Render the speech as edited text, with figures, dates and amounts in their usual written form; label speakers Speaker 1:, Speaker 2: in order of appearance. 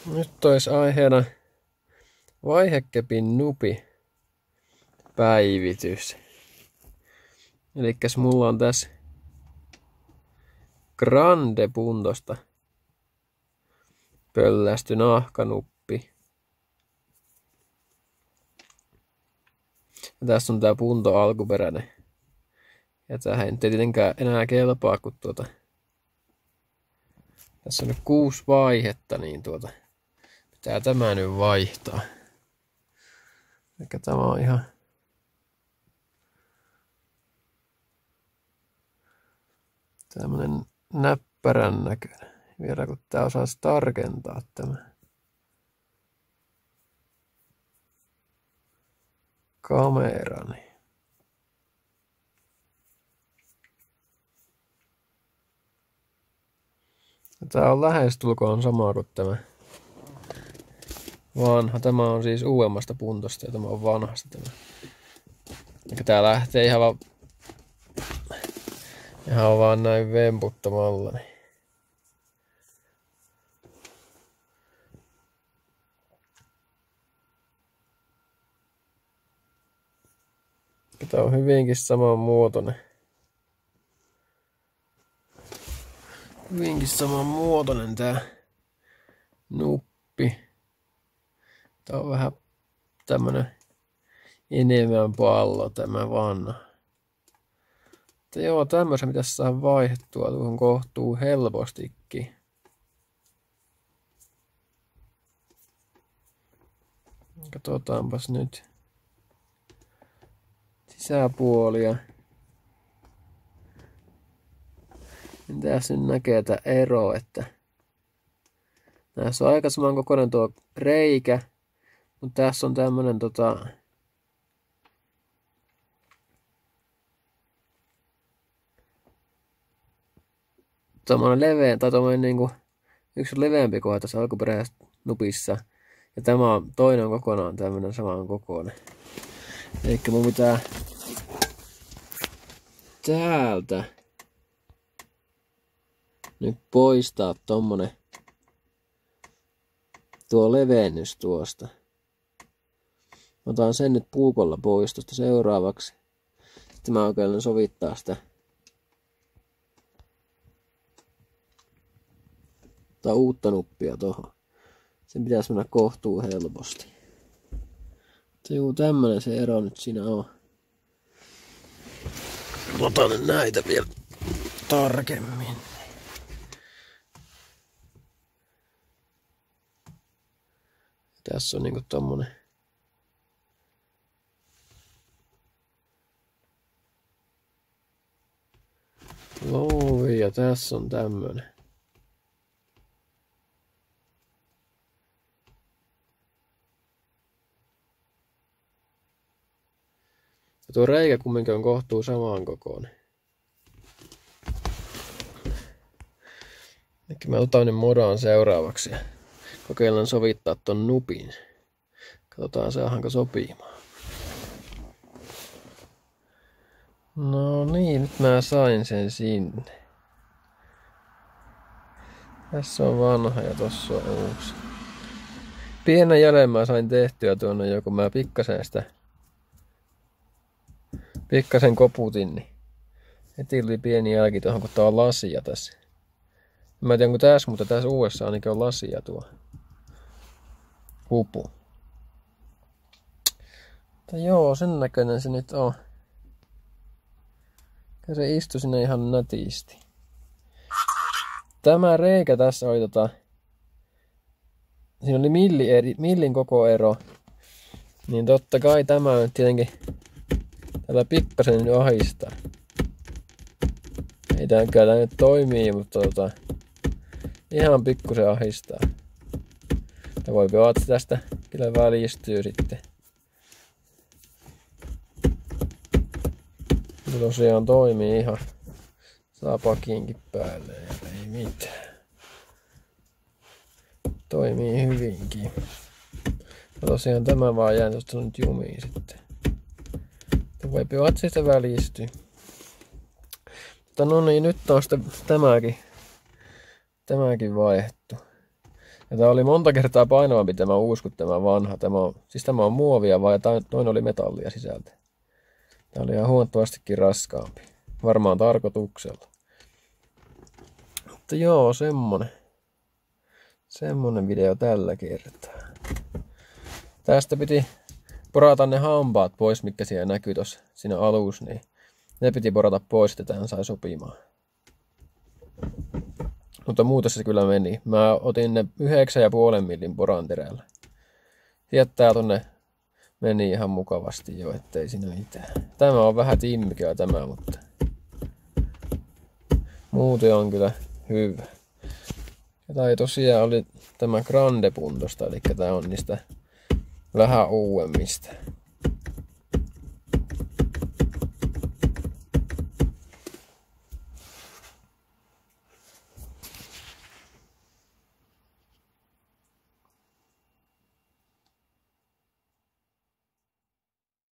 Speaker 1: Nyt olisi aiheena vaihekepin nupi päivitys. Elikkäs mulla on tässä Grande Puntosta pöllästy nahkanuppi. Ja tässä on tää Punto alkuperäinen. Ja tämähän ei tietenkään enää kelpaa, kun tässä on nyt 6 vaihetta, niin pitää tämä nyt vaihtaa. Eli tämä on ihan tämmönen näppärän näköinen. Vielä kun tää osaisi tarkentaa tämä kamerani. Tää on lähestulkoon sama kuin tämä vanha. Tämä on siis uudemmasta Puntosta ja tämä on vanhasta tämä. Eli tää lähtee ihan vaan näin vemputtamalla. Tää on hyvinkin samanmuotoinen. Hyvinkin samanmuotoinen tää nuppi. Tää on vähän tämmönen enemmän pallo tämä vanha. Mutta joo, tämmöisen pitäisi saada vaihdettua tuohon kohtuu helpostikin. Katsotaanpas nyt sisäpuolia. Tässä nyt näkee tää ero, että näissä on aika saman kokoinen tuo reikä, mutta tässä on tämmönen tommonen leveä, tai tommonen niinku yksi leveämpi kohta tässä alkuperäisessä nupissa. Ja tämä on toinen kokonaan tämmönen saman kokoinen. Elikkä mun pitää täältä nyt poistaa tommonen tuo levennys tuosta. Otan sen nyt puukolla pois tuosta seuraavaksi. Sitten mä oikein sovittaa sitä uutta nuppia tohon. Sen pitäisi mennä kohtuu helposti. Juu, tämmönen se ero nyt siinä on. Otan nyt näitä vielä tarkemmin. Tässä on niinku tommonen louvi ja tässä on tämmönen. Ja tuo reikä kumminkin on kohtuu samaan kokoinen. Eli mä otan nyt modaan seuraavaksi ja kokeillaan sovittaa ton nupin. Katsotaan saadaanko sopimaan. No niin, nyt mä sain sen sinne. Tässä on vanha ja tossa on uusi. Pienen jäljen mä sain tehtyä tuonne jo, kun mä pikkasen koputin, niin heti tuli pieni jälki tuohon, kun tää on lasia tässä. Mä en tiedä onko tässä, mutta tässä uudessa ainakin on lasia tuo hupu. Mutta joo, sen näköinen se nyt on. Ja se istui sinne ihan nätisti. Tämä reikä tässä oli siinä oli millin koko ero. Niin totta kai tämä nyt tietenkin tällä pikkasen nyt ahistaa. Ei tää kyllä nyt toimii, mutta ihan pikkusen ahistaa. Ja voi olla, että tästä kyllä välistyy sitten. Ja tosiaan toimii ihan. Saa pakinkin päälle ja ei mitään. Toimii hyvinkin. Ja tosiaan tämä vaan jää tuosta nyt jumiin sitten. Voi olla, että sitä välistyy. Mutta no niin, nyt on sitten tämäkin vaihdettu. Ja tää oli monta kertaa painavampi tämä uusi kuin tämä vanha. Tämä on muovia vai toinen oli metallia sisältä. Tää oli ihan huomattavastikin raskaampi. Varmaan tarkoituksella. Mutta joo, semmonen video tällä kertaa. Tästä piti porata ne hampaat pois, mitkä siellä näkyy tossa siinä alussa, niin ne piti porata pois, että tämän sai sopimaan. Mutta muuten se kyllä meni. Mä otin ne 9,5 millin poranterällä. Jättää tonne meni ihan mukavasti jo, ettei siinä mitään. Tämä on vähän timmiköä tämä, mutta muuten on kyllä hyvä. Ja tää tosiaan oli tämä Grande Puntosta, eli tää on niistä vähän uudemmista.